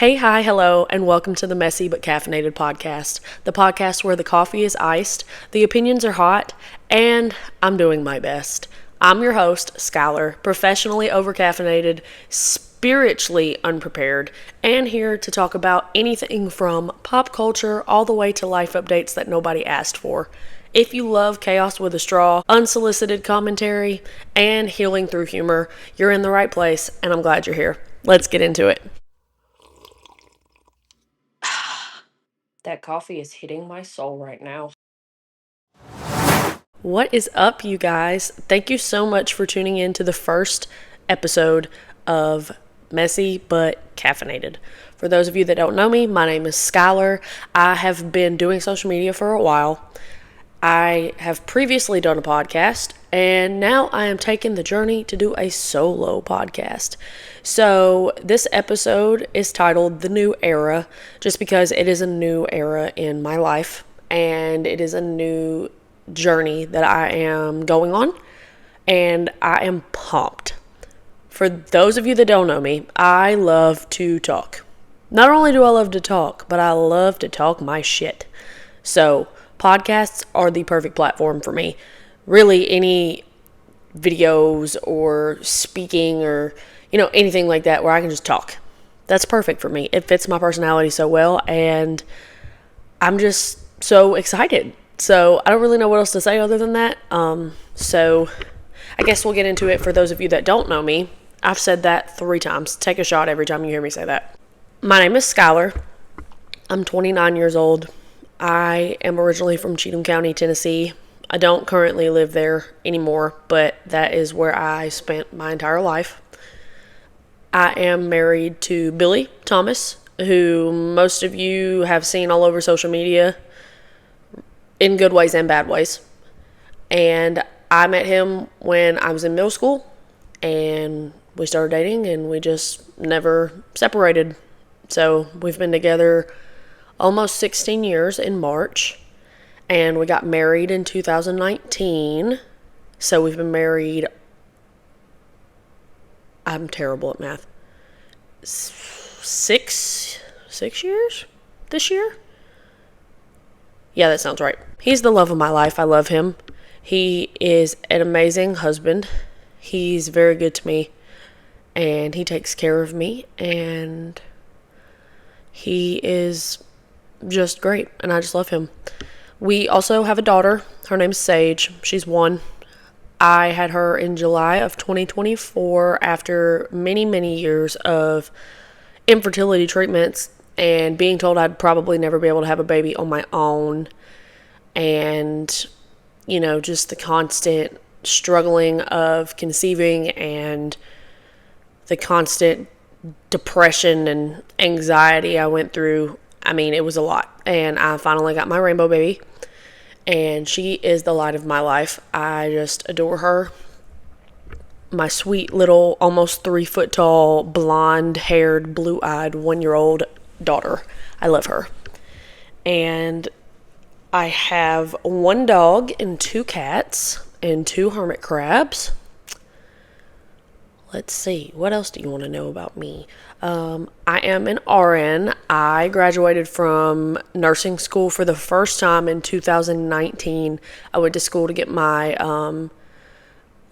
Hey, hi, hello, and welcome to the Messy but Caffeinated podcast. The podcast where the coffee is iced, the opinions are hot, and I'm doing my best. I'm your host, Skylar, professionally overcaffeinated, spiritually unprepared, and here to talk about anything from pop culture all the way to life updates that nobody asked for. If you love chaos with a straw, unsolicited commentary, and healing through humor, you're in the right place, and I'm glad you're here. Let's get into it. That coffee is hitting my soul right now. What is up, you guys? Thank you so much for tuning in to the first episode of Messy but Caffeinated. For those of you that don't know me, my name is Skylar. I have been doing social media for a while. I have previously done a podcast, and now I am taking the journey to do a solo podcast. So this episode is titled The New Era, just because it is a new era in my life, and it is a new journey that I am going on, and I am pumped. For those of you that don't know me, I love to talk. Not only do I love to talk, but I love to talk my shit. So podcasts are the perfect platform for me. Really, any videos or speaking or, anything like that where I can just talk. That's perfect for me. It fits my personality so well, and I'm just so excited. So I don't really know what else to say other than that. So I guess we'll get into it. For those of you that don't know me, I've said that 3 times. Take a shot every time you hear me say that. My name is Skylar. I'm 29 years old. I am originally from Cheatham County, Tennessee. I don't currently live there anymore, but that is where I spent my entire life. I am married to Billy Thomas, who most of you have seen all over social media in good ways and bad ways. And I met him when I was in middle school, and we started dating, and we just never separated. So we've been together almost 16 years in March, and we got married in 2019. So we've been married, I'm terrible at math, 6 years this year? Yeah, that sounds right. He's the love of my life. I love him. He is an amazing husband. He's very good to me, and he takes care of me, and he is just great, and I just love him. We also have a daughter. Her name's Sage. She's 1. I had her in July of 2024 after many, many years of infertility treatments and being told I'd probably never be able to have a baby on my own, and just the constant struggling of conceiving and the constant depression and anxiety I went through. I mean, it was a lot. And I finally got my rainbow baby, and she is the light of my life. I just adore her. My sweet little, almost 3 foot tall, blonde haired, blue eyed 1-year-old daughter. I love her. And I have 1 dog and 2 cats and 2 hermit crabs. Let's see, what else do you want to know about me? I am an RN. I graduated from nursing school for the first time in 2019. I went to school to get my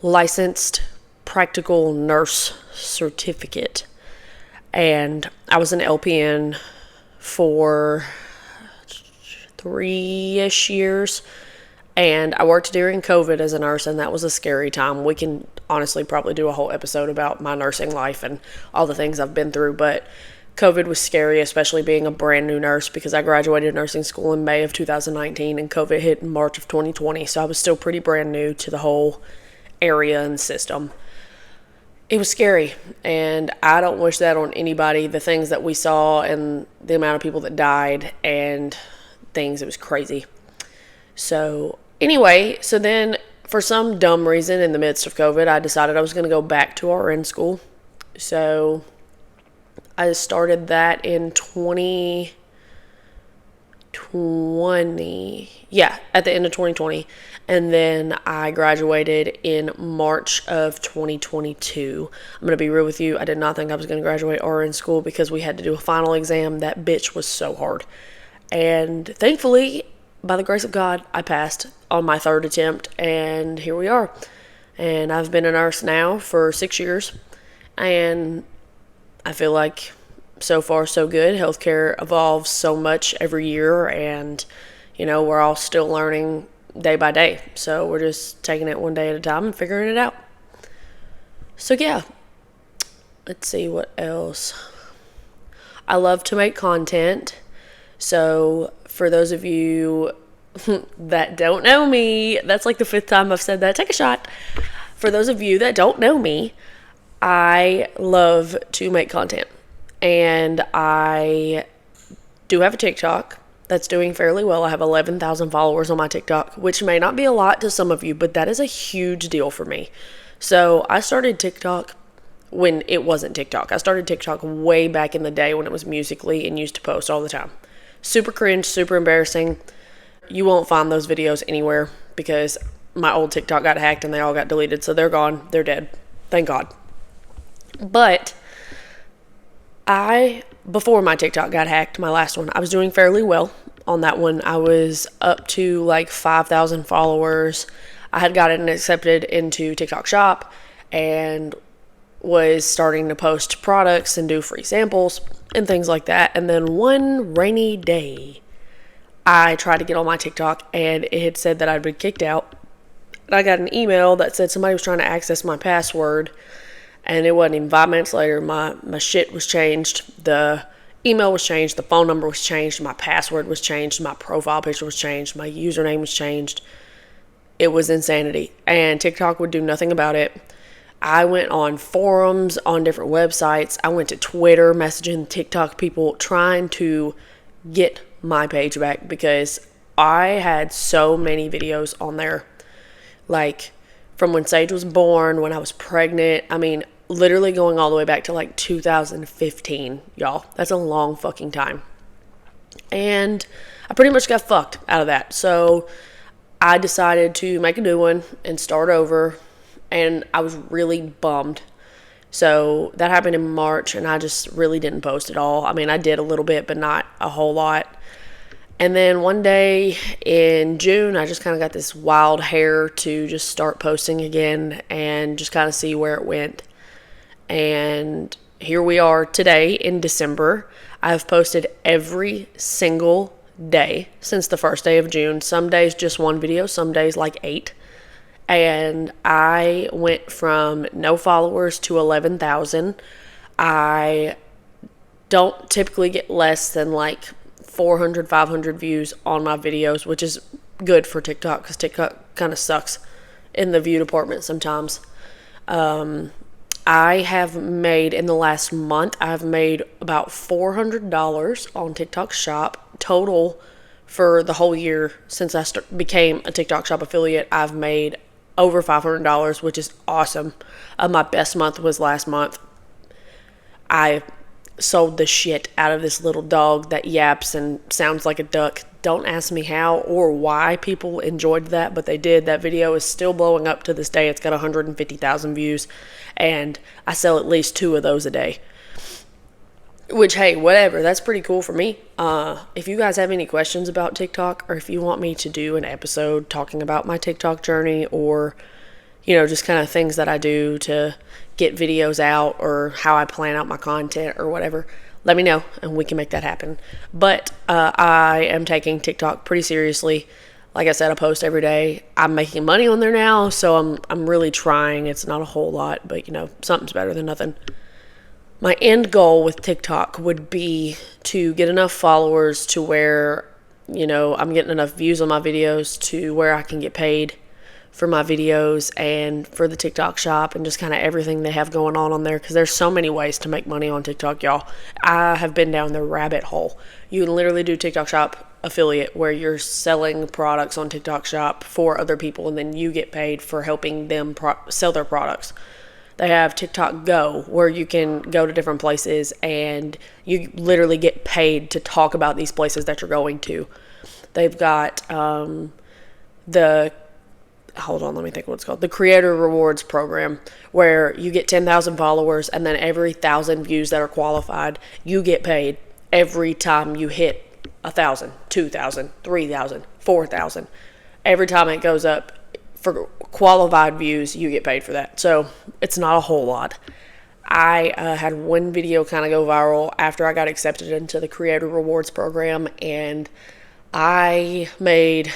licensed practical nurse certificate. And I was an LPN for 3-ish years. And I worked during COVID as a nurse, and that was a scary time. We can honestly probably do a whole episode about my nursing life and all the things I've been through, but COVID was scary, especially being a brand new nurse, because I graduated nursing school in May of 2019, and COVID hit in March of 2020, so I was still pretty brand new to the whole area and system. It was scary, and I don't wish that on anybody. The things that we saw and the amount of people that died and things, it was crazy. So anyway, so then for some dumb reason in the midst of COVID, I decided I was going to go back to RN school. So I started that in 2020. 2020. Yeah, at the end of 2020. And then I graduated in March of 2022. I'm going to be real with you. I did not think I was going to graduate or in school because we had to do a final exam. That bitch was so hard. And thankfully, by the grace of God, I passed on my third attempt. And here we are. And I've been a nurse now for 6 years. And I feel like so far so good. Healthcare evolves so much every year, and we're all still learning day by day. So we're just taking it one day at a time and figuring it out. So yeah, let's see what else. I love to make content. So for those of you that don't know me, that's like the 5th time I've said that. Take a shot. For those of you that don't know me, I love to make content. And I do have a TikTok that's doing fairly well. I have 11,000 followers on my TikTok, which may not be a lot to some of you, but that is a huge deal for me. So I started TikTok when it wasn't TikTok. I started TikTok way back in the day when it was Musical.ly and used to post all the time. Super cringe, super embarrassing. You won't find those videos anywhere because my old TikTok got hacked and they all got deleted. So they're gone. They're dead. Thank God. But before my TikTok got hacked, my last one, I was doing fairly well on that one. I was up to like 5,000 followers. I had gotten accepted into TikTok Shop and was starting to post products and do free samples and things like that. And then one rainy day, I tried to get on my TikTok and it had said that I'd been kicked out. And I got an email that said somebody was trying to access my password. And it wasn't even 5 minutes later, my shit was changed. The email was changed. The phone number was changed. My password was changed. My profile picture was changed. My username was changed. It was insanity. And TikTok would do nothing about it. I went on forums, on different websites. I went to Twitter, messaging TikTok people, trying to get my page back because I had so many videos on there. Like, from when Sage was born, when I was pregnant. I mean, literally going all the way back to like 2015, y'all. That's a long fucking time. And I pretty much got fucked out of that. So I decided to make a new one and start over. And I was really bummed. So that happened in March and I just really didn't post at all. I mean, I did a little bit, but not a whole lot. And then one day in June, I just kind of got this wild hair to just start posting again and just kind of see where it went. And here we are today in December. I've posted every single day since the first day of June. Some days just one video, some days like 8. And I went from no followers to 11,000. I don't typically get less than like 400, 500 views on my videos, which is good for TikTok because TikTok kind of sucks in the view department sometimes. I have made, in the last month, I've made about $400 on TikTok Shop total for the whole year since I became a TikTok Shop affiliate. I've made over $500, which is awesome. My best month was last month. I sold the shit out of this little dog that yaps and sounds like a duck. Don't ask me how or why people enjoyed that, but they did. That video is still blowing up to this day. It's got 150,000 views, and I sell at least 2 of those a day. Which, hey, whatever. That's pretty cool for me. If you guys have any questions about TikTok, or if you want me to do an episode talking about my TikTok journey, or just kind of things that I do to get videos out or how I plan out my content or whatever, let me know and we can make that happen. But I am taking TikTok pretty seriously. Like I said, I post every day. I'm making money on there now, so I'm really trying. It's not a whole lot, but something's better than nothing. My end goal with TikTok would be to get enough followers to where, I'm getting enough views on my videos to where I can get paid for my videos and for the TikTok Shop and just kind of everything they have going on there, because there's so many ways to make money on TikTok, y'all. I have been down the rabbit hole. You can literally do TikTok Shop affiliate where you're selling products on TikTok Shop for other people and then you get paid for helping them sell their products. They have TikTok Go, where you can go to different places and you literally get paid to talk about these places that you're going to. They've got the hold on, let me think what it's called. The Creator Rewards Program, where you get 10,000 followers, and then every 1,000 views that are qualified, you get paid every time you hit 1,000, 2,000, 3,000, 4,000. Every time it goes up for qualified views, you get paid for that. So it's not a whole lot. I had one video kind of go viral after I got accepted into the Creator Rewards Program, and I made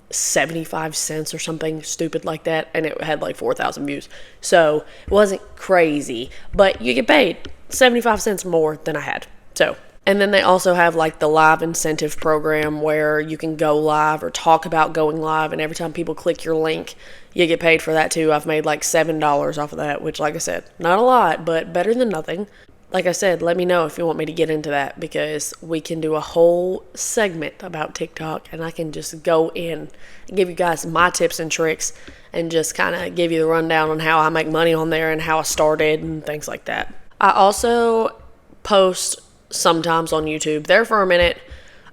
75 cents or something stupid like that, and it had like 4,000 views. So it wasn't crazy, but you get paid 75 cents more than I had. So, and then they also have like the live incentive program where you can go live or talk about going live, and every time people click your link, you get paid for that too. I've made like $7 off of that, which, like I said, not a lot, but better than nothing. Like I said, let me know if you want me to get into that, because we can do a whole segment about TikTok, and I can just go in and give you guys my tips and tricks and just kind of give you the rundown on how I make money on there and how I started and things like that. I also post sometimes on YouTube. There for a minute,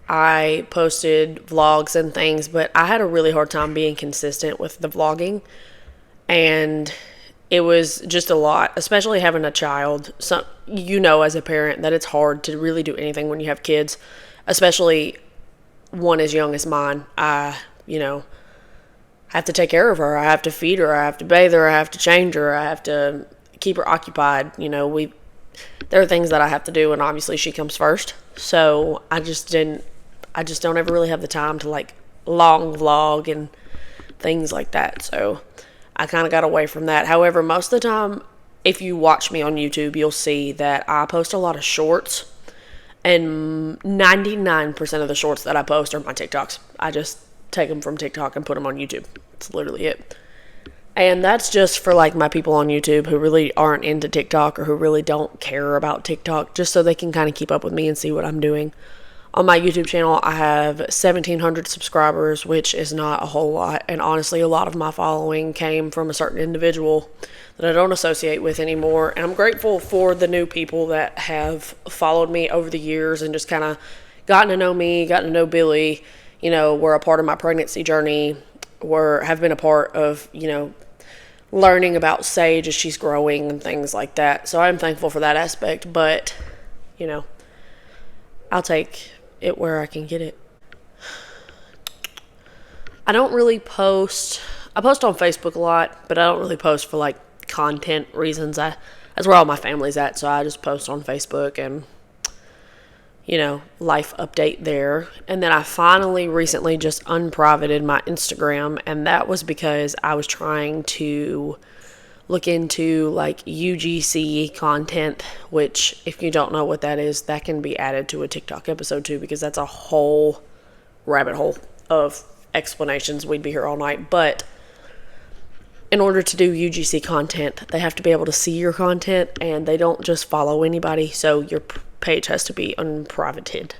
I posted vlogs and things, but I had a really hard time being consistent with the vlogging, and it was just a lot, especially having a child. So, as a parent, that it's hard to really do anything when you have kids, especially one as young as mine. I have to take care of her. I have to feed her. I have to bathe her. I have to change her. I have to keep her occupied. There are things that I have to do, and obviously she comes first. So I just don't ever really have the time to like long vlog and things like that. So I kind of got away from that. However, most of the time, if you watch me on YouTube, you'll see that I post a lot of shorts, and 99% of the shorts that I post are my TikToks. I just take them from TikTok and put them on YouTube. That's literally it. And that's just for like my people on YouTube who really aren't into TikTok or who really don't care about TikTok, just so they can kind of keep up with me and see what I'm doing. On my YouTube channel, I have 1,700 subscribers, which is not a whole lot. And honestly, a lot of my following came from a certain individual that I don't associate with anymore. And I'm grateful for the new people that have followed me over the years and just kind of gotten to know me, gotten to know Billy, were a part of my pregnancy journey, have been a part of, learning about Sage as she's growing and things like that. So I'm thankful for that aspect, but, I'll take it where I can get it. I don't really post. I post on Facebook a lot, but I don't really post for like content reasons. That's where all my family's at, so I just post on Facebook and life update there. And then I finally recently just unprivated my Instagram, and that was because I was trying to look into like UGC content, which, if you don't know what that is, that can be added to a TikTok episode too, because that's a whole rabbit hole of explanations. We'd be here all night. But in order to do UGC content, they have to be able to see your content, and they don't just follow anybody, so your page has to be unprivated.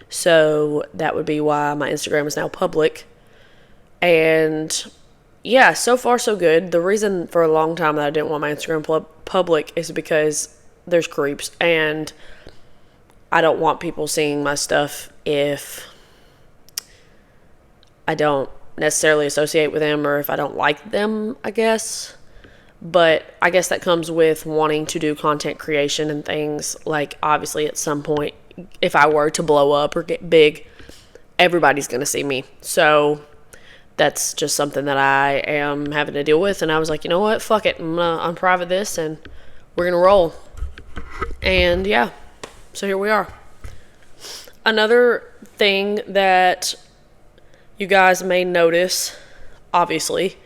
So that would be why my Instagram is now public. And yeah, so far so good. The reason for a long time that I didn't want my Instagram public is because there's creeps, and I don't want people seeing my stuff if I don't necessarily associate with them, or if I don't like them, I guess. But I guess that comes with wanting to do content creation and things. Like, obviously at some point, if I were to blow up or get big, everybody's going to see me. So that's just something that I am having to deal with. And I was like, you know what? Fuck it. I'm going to unprivate this and we're going to roll. And yeah, so here we are. Another thing that you guys may notice, obviously,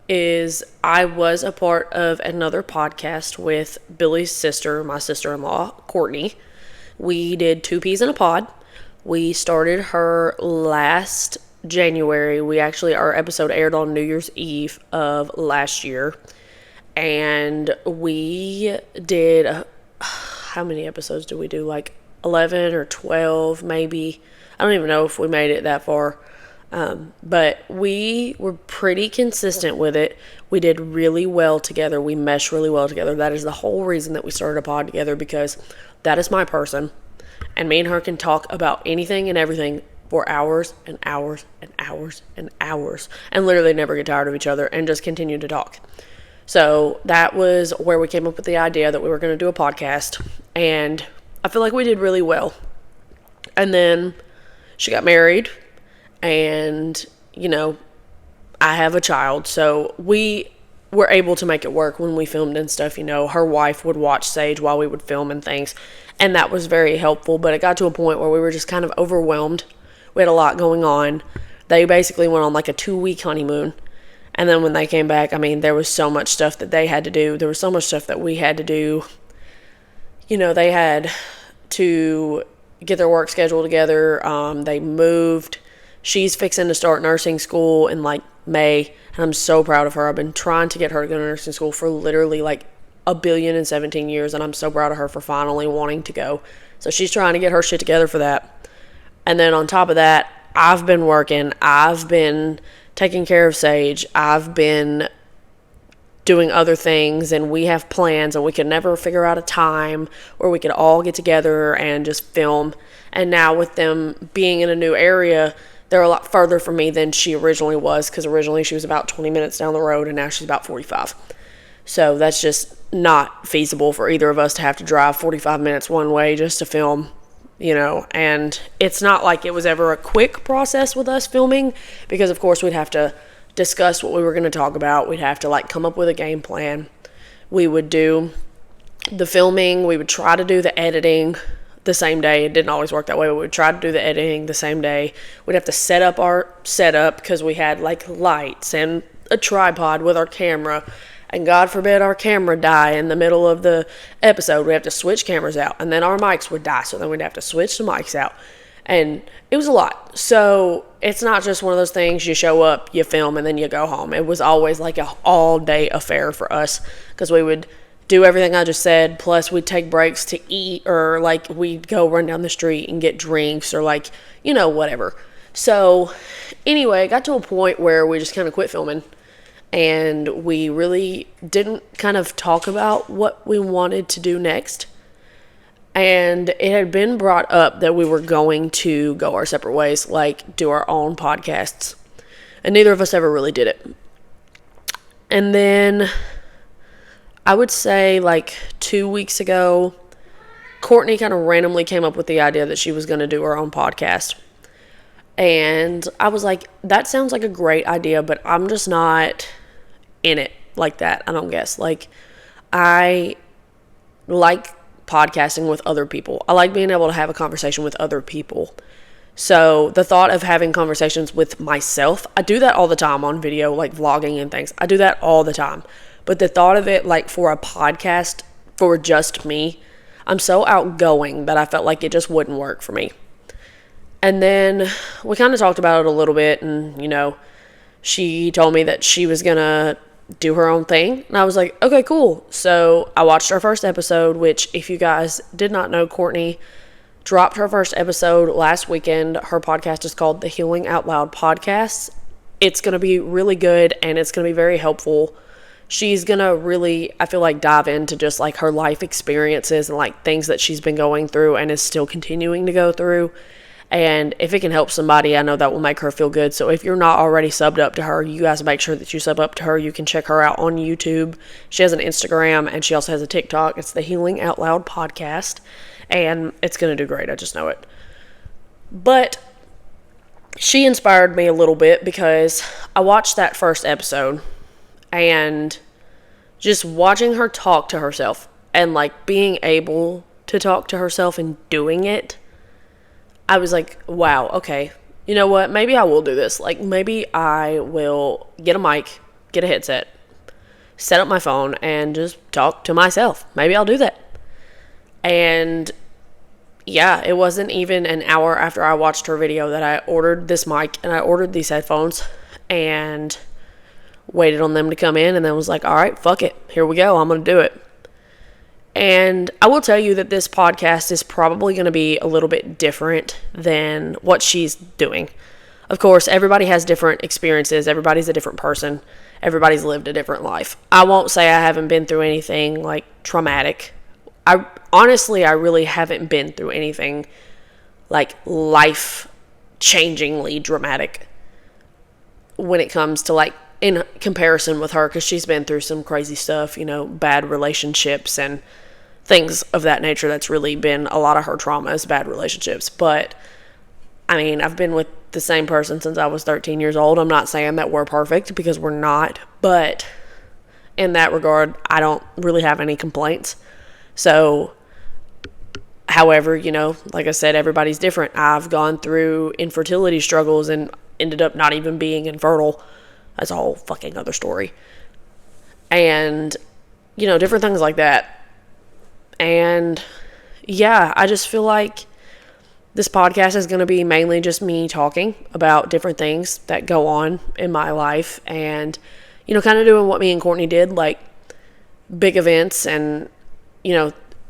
is I was a part of another podcast with Billy's sister, my sister-in-law, Courtney. We did Two Peas in a Pod. We started her last January. Our episode aired on New Year's Eve of last year. And we did, how many episodes did we do? Like 11 or 12 maybe. I don't even know if we made it that far. But we were pretty consistent with it. We did really well together. We meshed really well together. That is the whole reason that we started a pod together, because that is my person. And me and her can talk about anything and everything for hours and hours and hours and hours, and literally never get tired of each other and just continue to talk. So that was where we came up with the idea that we were going to do a podcast. And I feel like we did really well. And then she got married. And, I have a child, so we were able to make it work when we filmed and stuff. Her wife would watch Sage while we would film and things, and that was very helpful. But it got to a point where we were just kind of overwhelmed. We had a lot going on. They basically went on like a 2-week honeymoon, and then when they came back, there was so much stuff that they had to do. There was so much stuff that we had to do. They had to get their work schedule together. They moved. She's fixing to start nursing school in like May, and I'm so proud of her. I've been trying to get her to go to nursing school for literally like 1,017 years, and I'm so proud of her for finally wanting to go. So she's trying to get her shit together for that. And then on top of that, I've been working. I've been taking care of Sage. I've been doing other things, and we have plans, and we could never figure out a time where we could all get together and just film. And now with them being in a new area, they're a lot further from me than she originally was, because originally she was about 20 minutes down the road, and now she's about 45. So that's just not feasible for either of us to have to drive 45 minutes one way just to film, and it's not like it was ever a quick process with us filming, because of course we'd have to discuss what we were going to talk about. We'd have to come up with a game plan. We would do the filming. We would try to do the editing the same day. It didn't always work that way, but we'd try to do the editing the same day. We'd have to set up our setup, because we had lights and a tripod with our camera, and God forbid our camera die in the middle of the episode. We have to switch cameras out, and then our mics would die, so then we'd have to switch the mics out, and it was a lot. So it's not just one of those things you show up, you film, and then you go home. It was always like a all-day affair for us, because we would do everything I just said, plus we'd take breaks to eat, or we'd go run down the street and get drinks, or whatever. So anyway, it got to a point where we just kind of quit filming, and we really didn't kind of talk about what we wanted to do next. And it had been brought up that we were going to go our separate ways, do our own podcasts, and neither of us ever really did it. And then I would say 2 weeks ago, Courtney kind of randomly came up with the idea that she was going to do her own podcast. And I was like, that sounds like a great idea, but I'm just not in it like that, I don't guess. I like podcasting with other people. I like being able to have a conversation with other people. So the thought of having conversations with myself, I do that all the time on video, vlogging and things. I do that all the time. But the thought of it, for a podcast for just me, I'm so outgoing that I felt like it just wouldn't work for me. And then we kind of talked about it a little bit, and, she told me that she was going to do her own thing. And I was like, okay, cool. So I watched our first episode, which, if you guys did not know, Courtney dropped her first episode last weekend. Her podcast is called the Healing Out Loud Podcast. It's going to be really good, and it's going to be very helpful. She's going to really, I feel dive into just her life experiences and things that she's been going through and is still continuing to go through. And if it can help somebody, I know that will make her feel good. So if you're not already subbed up to her, you guys make sure that you sub up to her. You can check her out on YouTube. She has an Instagram, and she also has a TikTok. It's the Healing Out Loud Podcast, and it's going to do great. I just know it. But she inspired me a little bit, because I watched that first episode, and just watching her talk to herself, and being able to talk to herself and doing it, I was like, wow, okay, you know what, maybe I will do this. Maybe I will get a mic, get a headset, set up my phone, and just talk to myself. Maybe I'll do that. And yeah, it wasn't even an hour after I watched her video that I ordered this mic, and I ordered these headphones, and waited on them to come in, and then was like, all right, fuck it, here we go, I'm going to do it. And I will tell you that this podcast is probably going to be a little bit different than what she's doing. Of course, everybody has different experiences. Everybody's a different person. Everybody's lived a different life. I won't say I haven't been through anything like traumatic. I really haven't been through anything like life changingly dramatic when it comes to like in comparison with her, because she's been through some crazy stuff, bad relationships and things of that nature. That's really been a lot of her trauma is bad relationships. But I mean, I've been with the same person since I was 13 years old. I'm not saying that we're perfect, because we're not, but in that regard, I don't really have any complaints. So, however, like I said, everybody's different. I've gone through infertility struggles and ended up not even being infertile. That's a whole fucking other story. And, different things like that. And yeah, I just feel like this podcast is going to be mainly just me talking about different things that go on in my life, and, kind of doing what me and Courtney did, like big events and,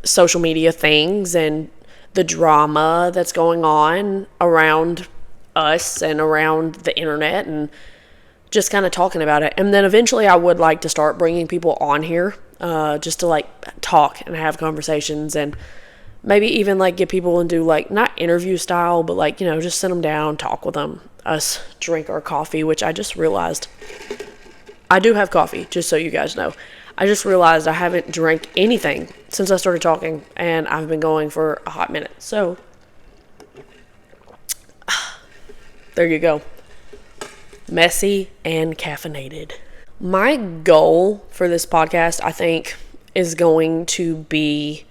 social media things and the drama that's going on around us and around the internet, and just kind of talking about it. And then eventually I would like to start bringing people on here just to like talk and have conversations, and maybe even like get people and do like not interview style, but like, just sit them down, talk with them, us drink our coffee, which I just realized I do have coffee, just so you guys know. I just realized I haven't drank anything since I started talking, and I've been going for a hot minute. So there you go. Messy and caffeinated. My goal for this podcast, I think, is going to be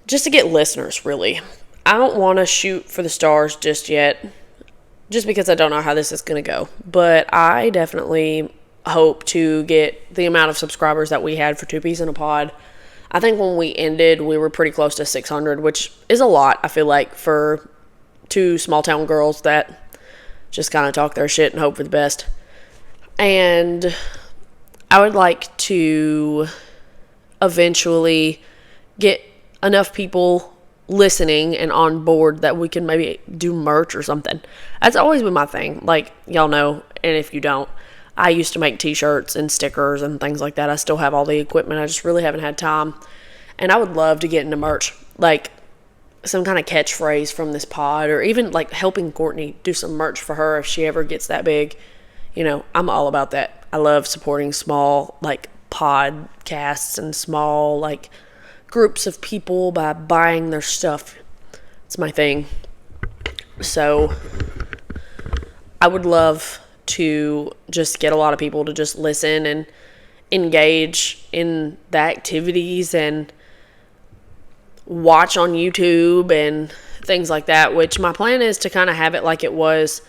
just to get listeners, really. I don't want to shoot for the stars just yet, just because I don't know how this is going to go. But I definitely hope to get the amount of subscribers that we had for Two Peas in a Pod. I think when we ended, we were pretty close to 600, which is a lot, I feel like, for two small town girls that just kind of talk their shit and hope for the best. And I would like to eventually get enough people listening and on board that we can maybe do merch or something. That's always been my thing. Like, y'all know, and if you don't, I used to make t-shirts and stickers and things like that. I still have all the equipment. I just really haven't had time. And I would love to get into merch. Like, some kind of catchphrase from this pod, or even like helping Courtney do some merch for her if she ever gets that big. I'm all about that. I love supporting small like podcasts and small like groups of people by buying their stuff. It's my thing. So I would love to just get a lot of people to just listen and engage in the activities and watch on YouTube and things like that, which my plan is to kind of have it like it was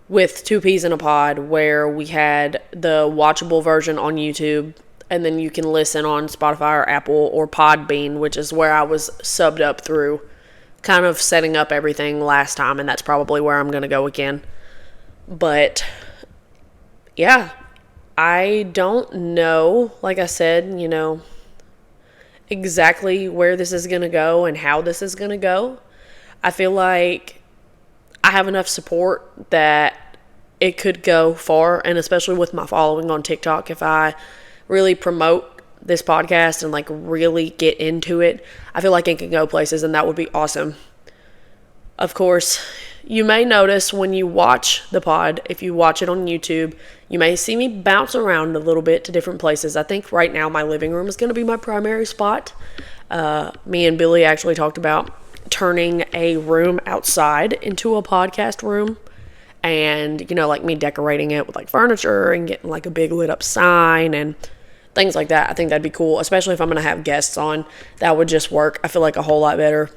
with Two Peas in a Pod, where we had the watchable version on YouTube, and then you can listen on Spotify or Apple or Podbean, which is where I was subbed up through, kind of setting up everything last time, and that's probably where I'm going to go again. But yeah, I don't know, like I said, exactly where this is going to go and how this is going to go. I feel like I have enough support that it could go far, and especially with my following on TikTok, if I really promote this podcast and like really get into it, I feel like it can go places, and that would be awesome. Of course, you may notice when you watch the pod, if you watch it on YouTube, you may see me bounce around a little bit to different places. I think right now my living room is going to be my primary spot. Me and Billy actually talked about turning a room outside into a podcast room, and, like me decorating it with like furniture and getting like a big lit up sign and things like that. I think that'd be cool, especially if I'm going to have guests on. That would just work, I feel like, a whole lot better.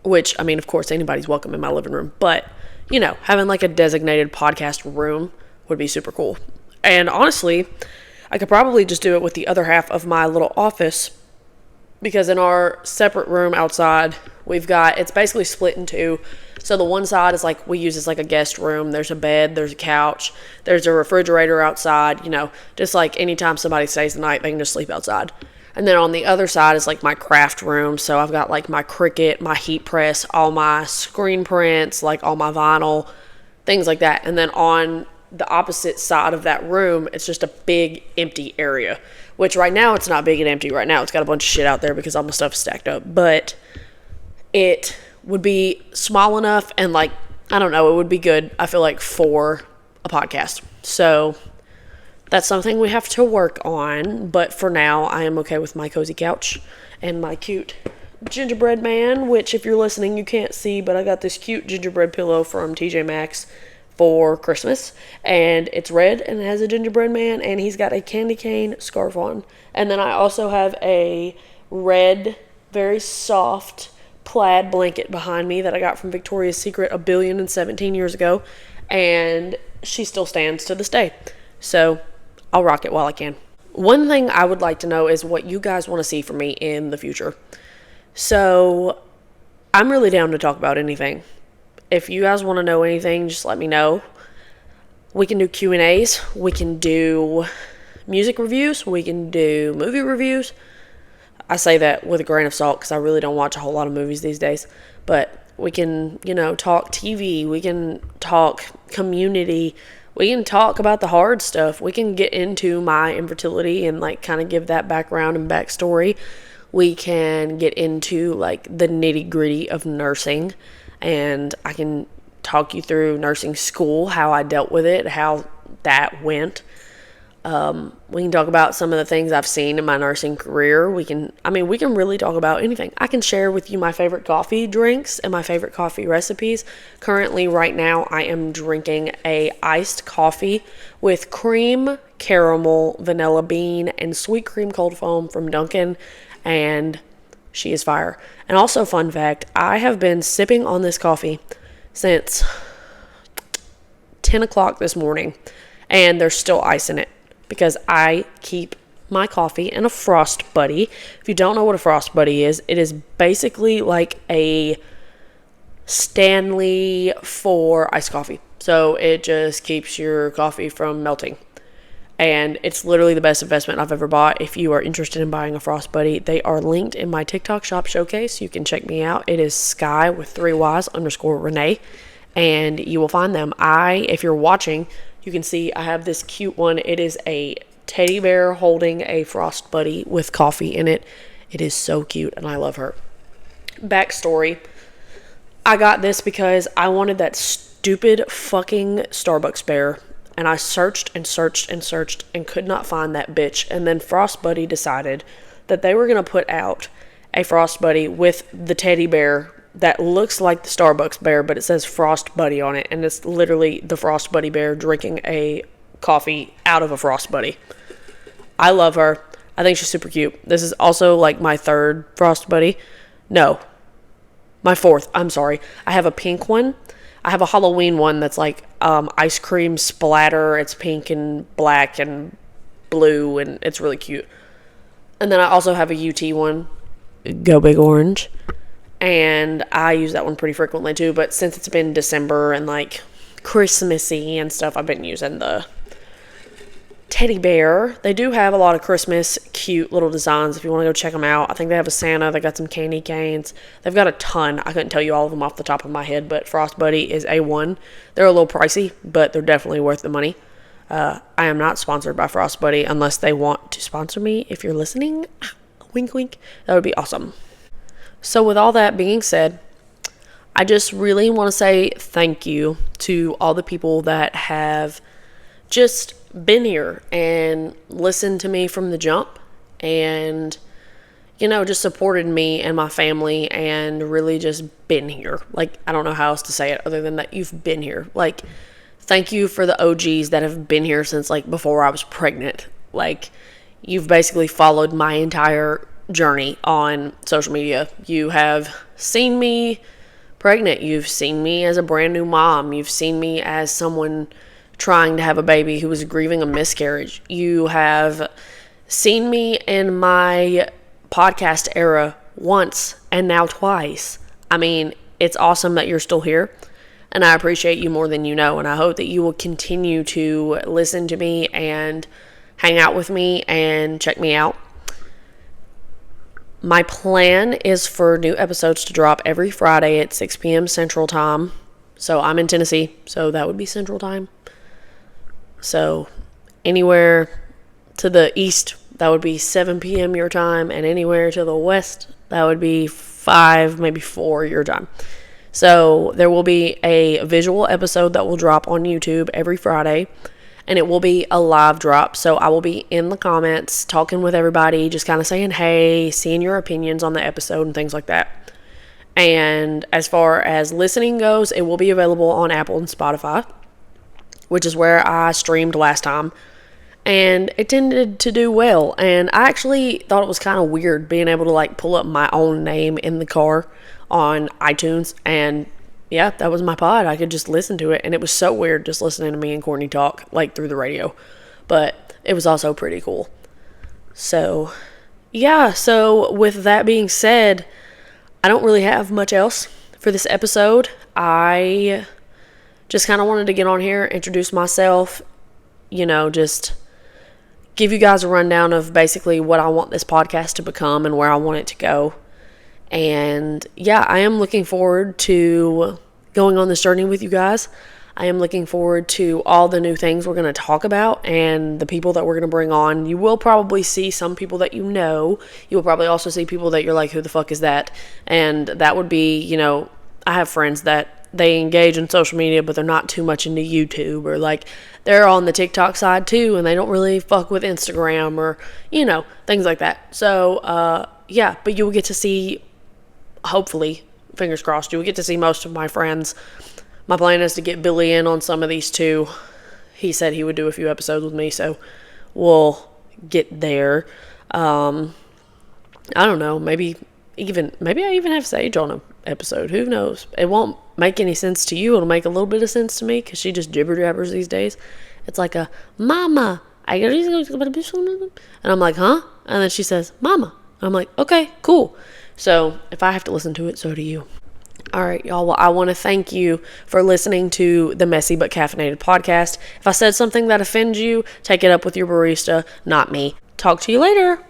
Which, I mean, of course, anybody's welcome in my living room. But, having like a designated podcast room would be super cool. And honestly, I could probably just do it with the other half of my little office, because in our separate room outside, it's basically split in two. So the one side is like, we use as like a guest room. There's a bed, there's a couch, there's a refrigerator outside, just like anytime somebody stays the night, they can just sleep outside. And then on the other side is like my craft room. So I've got like my Cricut, my heat press, all my screen prints, like all my vinyl, things like that. And then on the opposite side of that room, it's just a big empty area, which right now it's not big and empty. Right now it's got a bunch of shit out there because all my stuff is stacked up. But it would be small enough and like, I don't know, it would be good, I feel like, for a podcast. So that's something we have to work on. But for now, I am okay with my cozy couch and my cute gingerbread man, which if you're listening, you can't see, but I got this cute gingerbread pillow from TJ Maxx for Christmas, and it's red and it has a gingerbread man, and he's got a candy cane scarf on. And then I also have a red, very soft plaid blanket behind me that I got from Victoria's Secret 1,017 years ago, and she still stands to this day. So I'll rock it while I can. One thing I would like to know is what you guys want to see from me in the future. So I'm really down to talk about anything. If you guys want to know anything, just let me know. We can do Q&As. We can do music reviews. We can do movie reviews. I say that with a grain of salt because I really don't watch a whole lot of movies these days. But we can, talk TV. We can talk community. We can talk about the hard stuff. We can get into my infertility and kind of give that background and backstory. We can get into the nitty gritty of nursing, and I can talk you through nursing school, how I dealt with it, how that went. We can talk about some of the things I've seen in my nursing career. We can really talk about anything. I can share with you my favorite coffee drinks and my favorite coffee recipes. Currently, right now, I am drinking a iced coffee with cream, caramel, vanilla bean, and sweet cream cold foam from Dunkin', and she is fire. And also, fun fact, I have been sipping on this coffee since 10 o'clock this morning, and there's still ice in it because I keep my coffee in a Frost Buddy. If you don't know what a Frost Buddy is, it is basically like a Stanley for iced coffee. So it just keeps your coffee from melting. And it's literally the best investment I've ever bought. If you are interested in buying a Frost Buddy, they are linked in my TikTok shop showcase. You can check me out. It is Sky with 3 Ys _ Renee. And you will find them. If you're watching, you can see I have this cute one. It is a teddy bear holding a Frost Buddy with coffee in it. It is so cute and I love her. Backstory. I got this because I wanted that stupid fucking Starbucks bear. And I searched and searched and searched and could not find that bitch. And then Frost Buddy decided that they were going to put out a Frost Buddy with the teddy bear that looks like the Starbucks bear, but it says Frost Buddy on it. And it's literally the Frost Buddy bear drinking a coffee out of a Frost Buddy. I love her. I think she's super cute. This is also my 3rd Frost Buddy. No, my 4th. I'm sorry. I have a pink one. I have a Halloween one that's ice cream splatter. It's pink and black and blue, and it's really cute. And then I also have a UT one, Go Big Orange, and I use that one pretty frequently too. But since it's been December and Christmassy and stuff, I've been using the teddy bear. They do have a lot of Christmas cute little designs if you want to go check them out. I think they have a Santa. They got some candy canes. They've got a ton. I couldn't tell you all of them off the top of my head, but Frost Buddy is A1. They're a little pricey, but they're definitely worth the money. I am not sponsored by Frost Buddy unless they want to sponsor me. If you're listening, wink wink, that would be awesome. So with all that being said, I just really want to say thank you to all the people that have just been here and listened to me from the jump and just supported me and my family and really just been here. I don't know how else to say it other than that you've been here. Thank you for the OGs that have been here since before I was pregnant. You've basically followed my entire journey on social media. You have seen me pregnant. You've seen me as a brand new mom. You've seen me as someone trying to have a baby who was grieving a miscarriage. You have seen me in my podcast era once and now twice. It's awesome that you're still here, and I appreciate you more than you know, and I hope that you will continue to listen to me and hang out with me and check me out. My plan is for new episodes to drop every Friday at 6 p.m. Central Time. So I'm in Tennessee, so that would be Central Time. So anywhere to the east, that would be 7 p.m. your time, and anywhere to the west, that would be 5, maybe 4 your time. So there will be a visual episode that will drop on YouTube every Friday, and it will be a live drop. So I will be in the comments talking with everybody, just kind of saying hey, seeing your opinions on the episode and things like that. And as far as listening goes, it will be available on Apple and Spotify, which is where I streamed last time. And it tended to do well. And I actually thought it was kind of weird being able to like pull up my own name in the car on iTunes. And yeah, that was my pod. I could just listen to it. And it was so weird just listening to me and Courtney talk like through the radio. But it was also pretty cool. So yeah, so with that being said, I don't really have much else for this episode. I just kind of wanted to get on here, introduce myself, just give you guys a rundown of basically what I want this podcast to become and where I want it to go. And yeah, I am looking forward to going on this journey with you guys. I am looking forward to all the new things we're going to talk about and the people that we're going to bring on. You will probably see some people that you know. You will probably also see people that you're like, who the fuck is that? And that would be, I have friends that they engage in social media, but they're not too much into YouTube, or like they're on the TikTok side too, and they don't really fuck with Instagram or, things like that. So, yeah, but you will get to see, hopefully, fingers crossed, you will get to see most of my friends. My plan is to get Billy in on some of these too. He said he would do a few episodes with me, so we'll get there. I don't know, maybe I even have Sage on an episode. Who knows? It won't make any sense to you. It'll make a little bit of sense to me because she just jibber jabbers these days. It's like a mama. And I'm like, huh? And then she says, mama. I'm like, okay, cool. So if I have to listen to it, so do you. All right, y'all. Well, I want to thank you for listening to the Messy But Caffeinated podcast. If I said something that offends you, take it up with your barista, not me. Talk to you later.